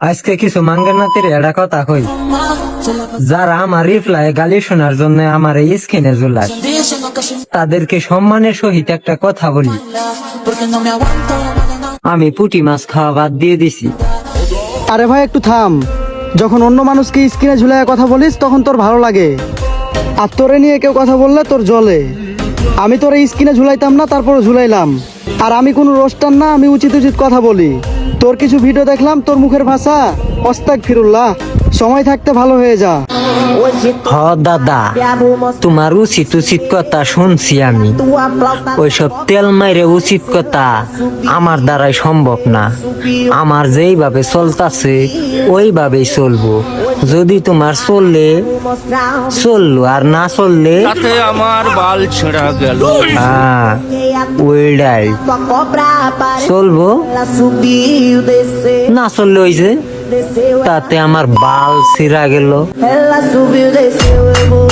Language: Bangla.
আজকে কিছু মাঙ্গের নাতির এটা কথা কই, যারা আমার রিপ্লাই গালি শোনার জন্য আমার এই স্ক্রিনে ঝুলায়, তাদেরকে সম্মানের সহিত একটা কথা বলি। আমি পুঁটি মাছ খাওয়া বাদ দিয়ে দিছি। আরে ভাই একটু থাম। যখন অন্য মানুষকে স্ক্রিনে ঝুলাইয়া কথা বলিস তখন তোর ভালো লাগে, আর তোরে নিয়ে কেউ কথা বললে তোর জ্বলে। আমি তোরে স্ক্রিনে ঝুলাইতাম না, তারপরে ঝুলাইলাম। আর আমি কোনো রোস্টার না, আমি উচিত কথা বলি। তোর কিছু ভিডিও দেখলাম, তোর মুখের ভাষা আস্তাগফিরুল্লাহ। সময় থাকতে ভালো হয়ে যা। হ দাদা, তোমার উচিত কথা শুনছি আমি। ওইসব তেল মাইরে উচিত কথা আমার দ্বারাই সম্ভব না। আমার যেইভাবে চলতাছে ওইভাবেই চলবো। যদি তোমার চললে চললো, আর না চললে তাতে আমার বাল ছেঁড়া গেল। হ্যাঁ ওইটাই চলবো, না চললে ওই যে তাতে আমার বাল ছিঁড়া গেল। Ela subiu, desceu, eu vou